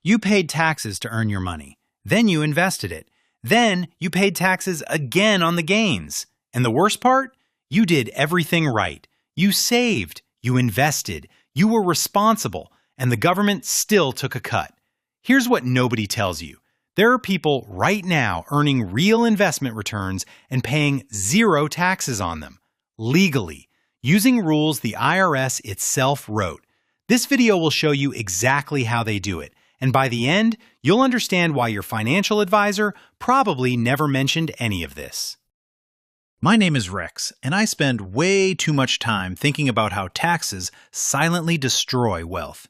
You paid taxes to earn your money. Then you invested it. Then you paid taxes again on the gains. And the worst part? You did everything right. You saved, you invested, you were responsible, and the government still took a cut. Here's what nobody tells you. There are people right now earning real investment returns and paying zero taxes on them, legally, using rules the IRS itself wrote. This video will show you exactly how they do it, and by the end, you'll understand why your financial advisor probably never mentioned any of this. My name is Rex, and I spend way too much time thinking about how taxes silently destroy wealth.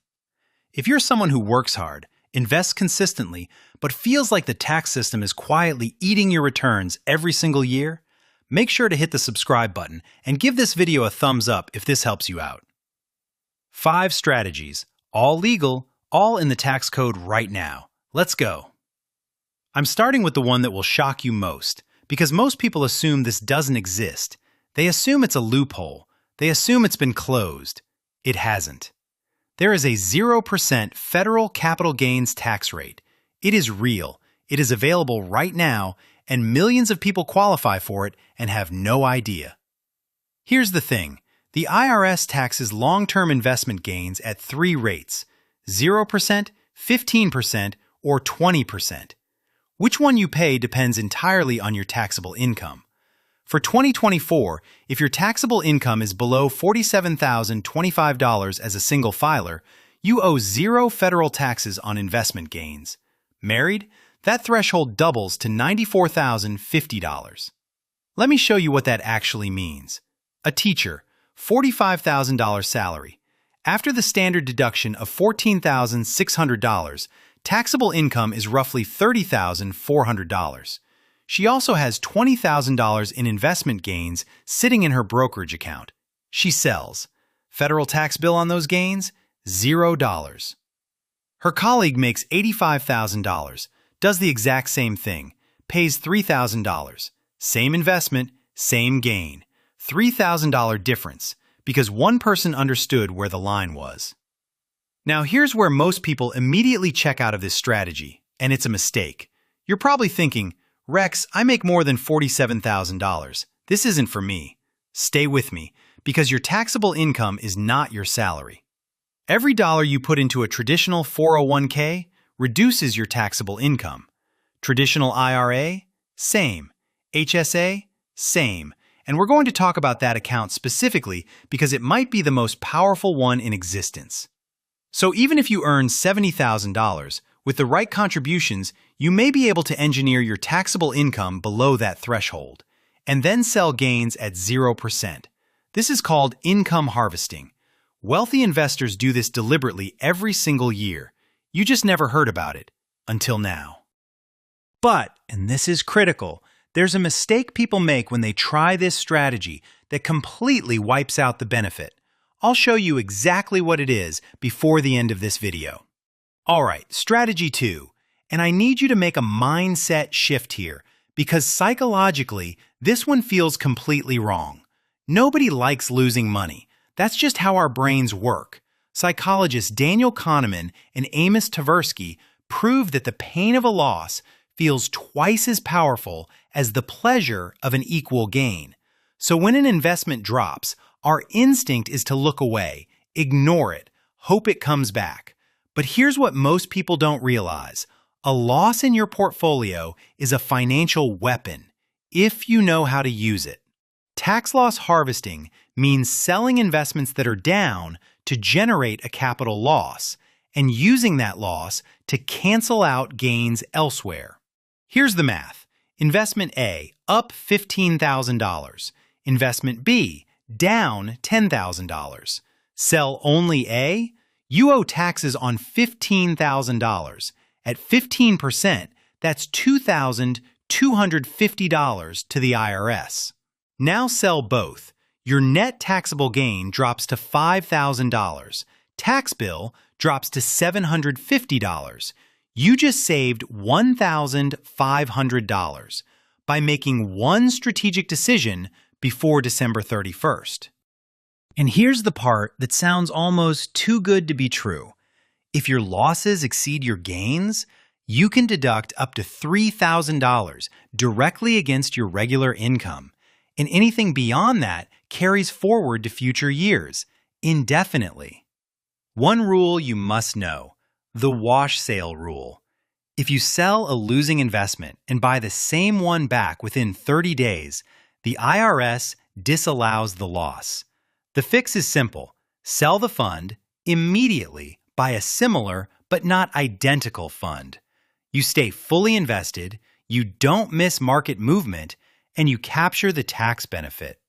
If you're someone who works hard, invests consistently, but feels like the tax system is quietly eating your returns every single year, make sure to hit the subscribe button and give this video a thumbs up if this helps you out. 5 strategies, all legal, all in the tax code right now. Let's go. I'm starting with the one that will shock you most, because most people assume this doesn't exist. They assume it's a loophole. They assume it's been closed. It hasn't. There is a 0% federal capital gains tax rate. It is real. It is available right now, and millions of people qualify for it and have no idea. Here's the thing. The IRS taxes long-term investment gains at 3 rates: 0%, 15%, or 20%. Which one you pay depends entirely on your taxable income. For 2024, if your taxable income is below $47,025 as a single filer, you owe 0 federal taxes on investment gains. Married? That threshold doubles to $94,050. Let me show you what that actually means. A teacher, $45,000 salary. After the standard deduction of $14,600, taxable income is roughly $30,400. She also has $20,000 in investment gains sitting in her brokerage account. She sells. Federal tax bill on those gains? $0. Her colleague makes $85,000, does the exact same thing, pays $3,000. Same investment, same gain. $3,000 difference, because one person understood where the line was. Now here's where most people immediately check out of this strategy, and it's a mistake. You're probably thinking, Rex, I make more than $47,000. This isn't for me. Stay with me, because your taxable income is not your salary. Every dollar you put into a traditional 401k reduces your taxable income. Traditional IRA? Same. HSA? Same. And we're going to talk about that account specifically because it might be the most powerful one in existence. So even if you earn $70,000, with the right contributions, you may be able to engineer your taxable income below that threshold, and then sell gains at 0%. This is called income harvesting. Wealthy investors do this deliberately every single year. You just never heard about it, until now. But, and this is critical, there's a mistake people make when they try this strategy that completely wipes out the benefit. I'll show you exactly what it is before the end of this video. Alright, strategy 2. And I need you to make a mindset shift here, because psychologically, this one feels completely wrong. Nobody likes losing money. That's just how our brains work. Psychologists Daniel Kahneman and Amos Tversky proved that the pain of a loss feels twice as powerful as the pleasure of an equal gain. So when an investment drops, our instinct is to look away, ignore it, hope it comes back. But here's what most people don't realize. A loss in your portfolio is a financial weapon, if you know how to use it. Tax loss harvesting means selling investments that are down to generate a capital loss, and using that loss to cancel out gains elsewhere. Here's the math. Investment A, up $15,000. Investment B, down $10,000. Sell only A? You owe taxes on $15,000. At 15%, that's $2,250 to the IRS. Now sell both. Your net taxable gain drops to $5,000. Tax bill drops to $750. You just saved $1,500 by making one strategic decision before December 31st. And here's the part that sounds almost too good to be true. If your losses exceed your gains, you can deduct up to $3,000 directly against your regular income, and anything beyond that carries forward to future years, indefinitely. One rule you must know: the wash sale rule. If you sell a losing investment and buy the same one back within 30 days, the IRS disallows the loss. The fix is simple: sell the fund, immediately buy a similar but not identical fund. You stay fully invested, you don't miss market movement, and you capture the tax benefit.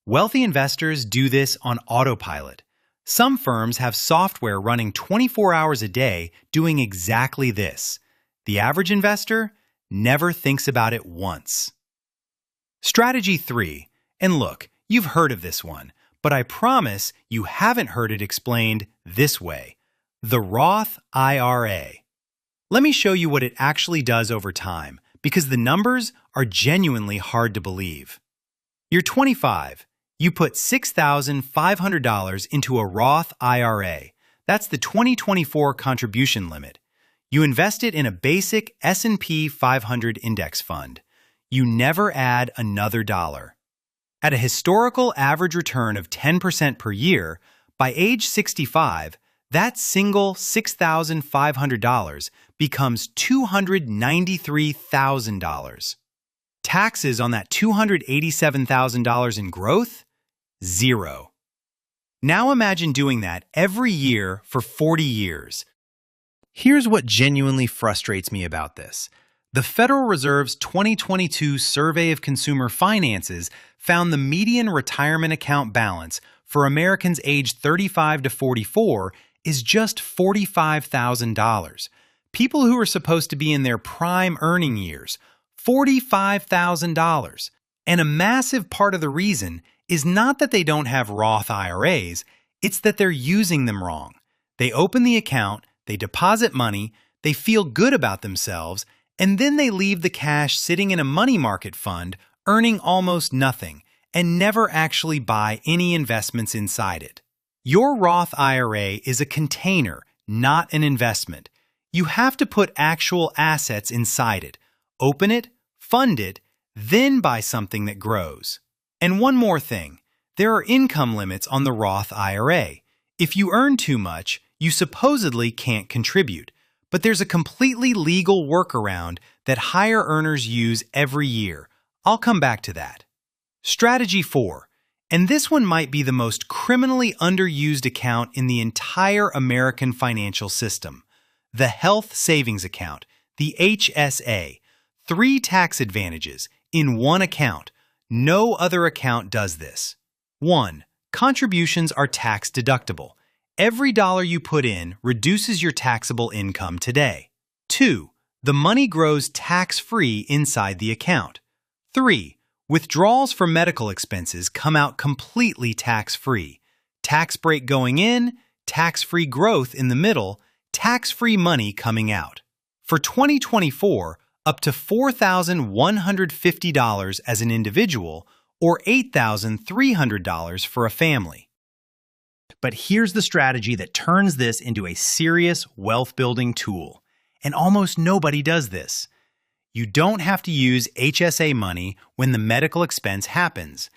Wealthy investors do this on autopilot. Some firms have software running 24 hours a day doing exactly this. The average investor never thinks about it once. Strategy 3. And look, you've heard of this one, but I promise you haven't heard it explained this way: the Roth IRA. Let me show you what it actually does over time, because the numbers are genuinely hard to believe. You're 25. You put $6,500 into a Roth IRA. That's the 2024 contribution limit. You invest it in a basic S&P 500 index fund. You never add another dollar. At a historical average return of 10% per year, by age 65, that single $6,500 becomes $293,000. Taxes on that $287,000 in growth? Zero. Now imagine doing that every year for 40 years. Here's what genuinely frustrates me about this. The Federal Reserve's 2022 Survey of Consumer Finances found the median retirement account balance for Americans aged 35 to 44 is just $45,000. People who are supposed to be in their prime earning years, $45,000. And a massive part of the reason is not that they don't have Roth IRAs, it's that they're using them wrong. They open the account, they deposit money, they feel good about themselves, and then they leave the cash sitting in a money market fund, earning almost nothing, and never actually buy any investments inside it. Your Roth IRA is a container, not an investment. You have to put actual assets inside it, open it, fund it, then buy something that grows. And one more thing, there are income limits on the Roth IRA. If you earn too much, you supposedly can't contribute, but there's a completely legal workaround that higher earners use every year. I'll come back to that. Strategy 4, and this one might be the most criminally underused account in the entire American financial system: the Health Savings Account, the HSA. 3 tax advantages in one account. No other account does this. 1. Contributions are tax deductible. Every dollar you put in reduces your taxable income today. 2. The money grows tax-free inside the account. 3. Withdrawals for medical expenses come out completely tax-free. Tax break going in, tax-free growth in the middle, tax-free money coming out. For 2024, up to $4,150 as an individual or $8,300 for a family. But here's the strategy that turns this into a serious wealth-building tool. And almost nobody does this. You don't have to use HSA money when the medical expense happens.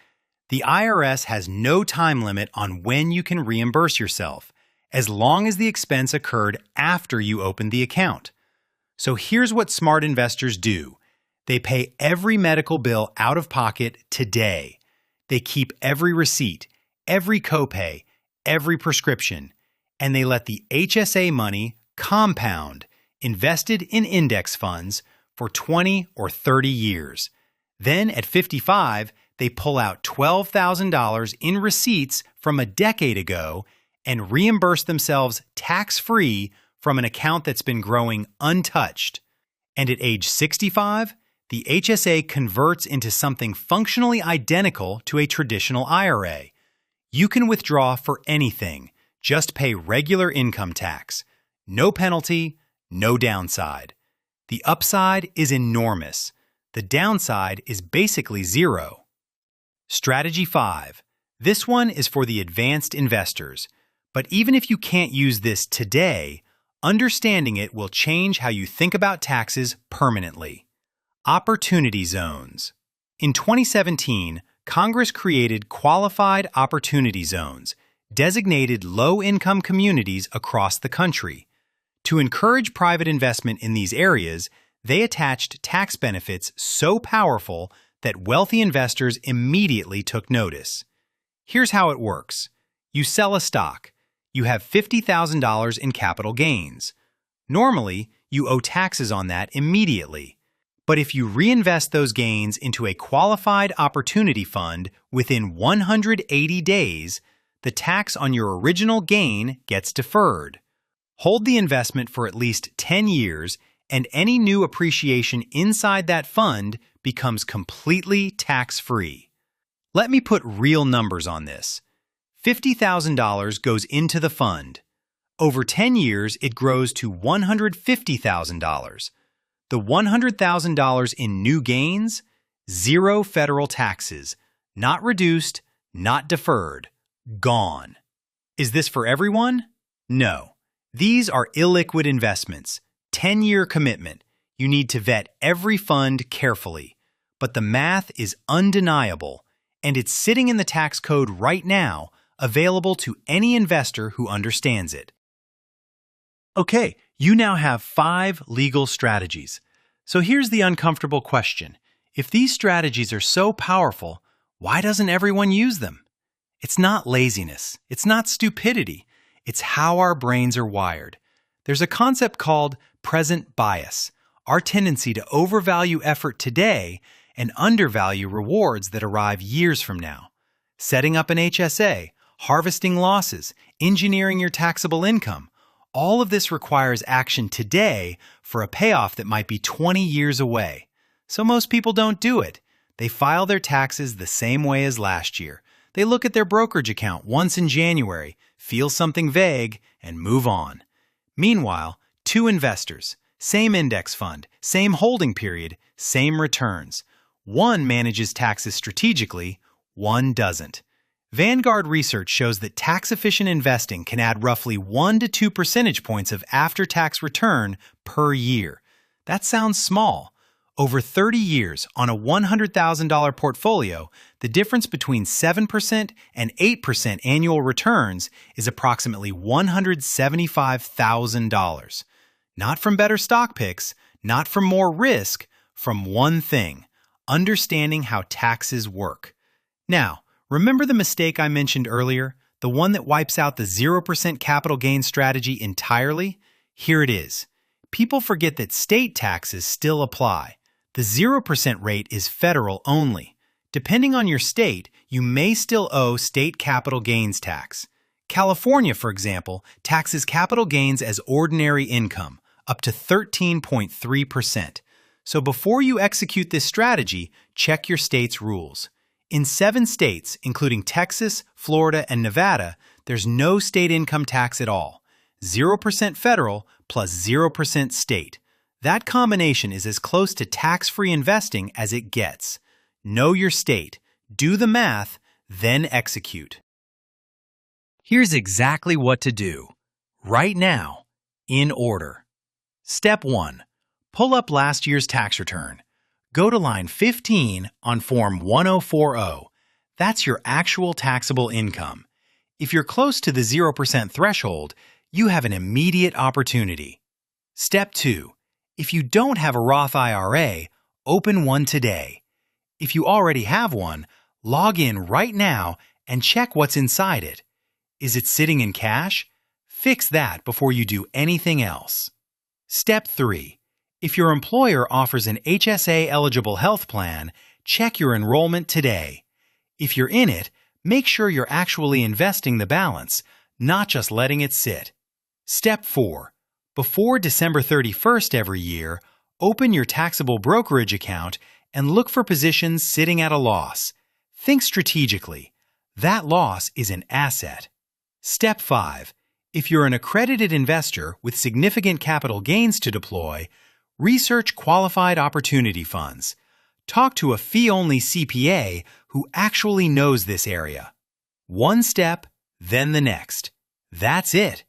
The IRS has no time limit on when you can reimburse yourself, as long as the expense occurred after you opened the account. So here's what smart investors do. They pay every medical bill out of pocket today. They keep every receipt, every copay, every prescription, and they let the HSA money compound, invested in index funds, for 20 or 30 years. Then at 55, they pull out $12,000 in receipts from a decade ago and reimburse themselves tax-free from an account that's been growing untouched. And at age 65, the HSA converts into something functionally identical to a traditional IRA. You can withdraw for anything, just pay regular income tax. No penalty, no downside. The upside is enormous. The downside is basically zero. Strategy 5. This one is for the advanced investors. But even if you can't use this today, Understanding it will change how you think about taxes permanently. Opportunity zones. In 2017, Congress created qualified opportunity zones, designated low-income communities across the country. To encourage private investment in these areas, they attached tax benefits so powerful that wealthy investors immediately took notice. Here's how it works. You sell a stock. You have $50,000 in capital gains. Normally, you owe taxes on that immediately. But if you reinvest those gains into a qualified opportunity fund within 180 days, the tax on your original gain gets deferred. Hold the investment for at least 10 years, and any new appreciation inside that fund becomes completely tax-free. Let me put real numbers on this. $50,000 goes into the fund. Over 10 years, it grows to $150,000. The $100,000 in new gains? Zero federal taxes. Not reduced, not deferred. Gone. Is this for everyone? No. These are illiquid investments. 10-year commitment. You need to vet every fund carefully. But the math is undeniable, and it's sitting in the tax code right now, available to any investor who understands it. Okay, you now have 5 legal strategies. So here's the uncomfortable question. If these strategies are so powerful, why doesn't everyone use them? It's not laziness. It's not stupidity. It's how our brains are wired. There's a concept called present bias, our tendency to overvalue effort today and undervalue rewards that arrive years from now. Setting up an HSA, harvesting losses, engineering your taxable income, all of this requires action today for a payoff that might be 20 years away. So most people don't do it. They file their taxes the same way as last year. They look at their brokerage account once in January, feel something vague, and move on. Meanwhile, 2 investors, same index fund, same holding period, same returns. One manages taxes strategically, one doesn't. Vanguard research shows that tax-efficient investing can add roughly 1 to 2 percentage points of after-tax return per year. That sounds small. Over 30 years on a $100,000 portfolio, the difference between 7% and 8% annual returns is approximately $175,000. Not from better stock picks, not from more risk, from one thing: understanding how taxes work. Now, remember the mistake I mentioned earlier, the one that wipes out the 0% capital gain strategy entirely? Here it is. People forget that state taxes still apply. The 0% rate is federal only. Depending on your state, you may still owe state capital gains tax. California, for example, taxes capital gains as ordinary income, up to 13.3%. So before you execute this strategy, check your state's rules. In 7 states, including Texas, Florida, and Nevada, there's no state income tax at all. 0% federal plus 0% state. That combination is as close to tax-free investing as it gets. Know your state, do the math, then execute. Here's exactly what to do. Right now, in order. Step 1. Pull up last year's tax return. Go to line 15 on Form 1040. That's your actual taxable income. If you're close to the 0% threshold, you have an immediate opportunity. Step 2. If you don't have a Roth IRA, open one today. If you already have one, log in right now and check what's inside it. Is it sitting in cash? Fix that before you do anything else. Step 3. If your employer offers an HSA-eligible health plan, check your enrollment today. If you're in it, make sure you're actually investing the balance, not just letting it sit. Step 4. Before December 31st every year, open your taxable brokerage account and look for positions sitting at a loss. Think strategically. That loss is an asset. Step 5. If you're an accredited investor with significant capital gains to deploy, research qualified opportunity funds. Talk to a fee-only CPA who actually knows this area. One step, then the next. That's it.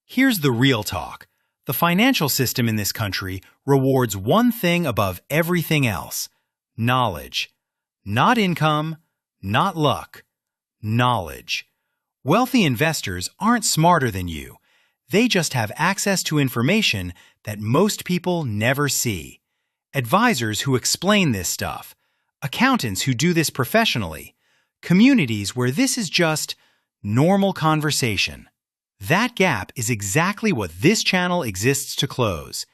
Here's the real talk. The financial system in this country rewards one thing above everything else: knowledge. Not income, not luck. Knowledge. Wealthy investors aren't smarter than you. They just have access to information that most people never see. Advisors who explain this stuff. Accountants who do this professionally. Communities where this is just normal conversation. That gap is exactly what this channel exists to close.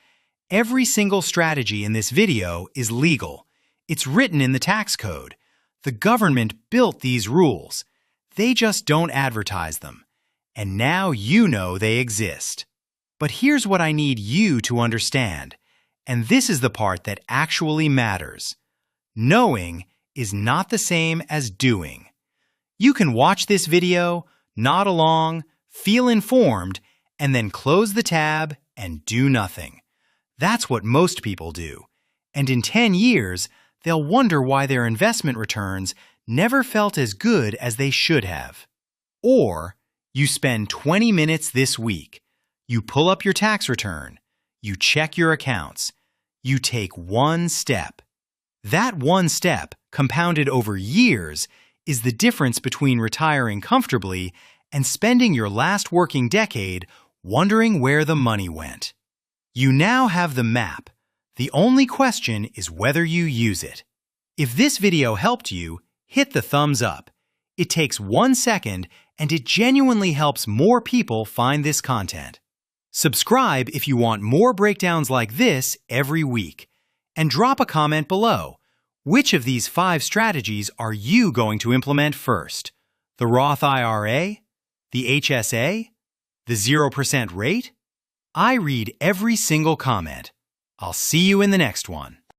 Every single strategy in this video is legal. It's written in the tax code. The government built these rules. They just don't advertise them. And now you know they exist. But here's what I need you to understand. And this is the part that actually matters. Knowing is not the same as doing. You can watch this video, nod along, feel informed, and then close the tab and do nothing. That's what most people do. And in 10 years, they'll wonder why their investment returns never felt as good as they should have. Or you spend 20 minutes this week. You pull up your tax return. You check your accounts. You take one step. That one step, compounded over years, is the difference between retiring comfortably and spending your last working decade wondering where the money went. You now have the map. The only question is whether you use it. If this video helped you, hit the thumbs up. It takes 1 second and it genuinely helps more people find this content. Subscribe if you want more breakdowns like this every week. And drop a comment below. Which of these 5 strategies are you going to implement first? The Roth IRA? The HSA? The 0% rate? I read every single comment. I'll see you in the next one.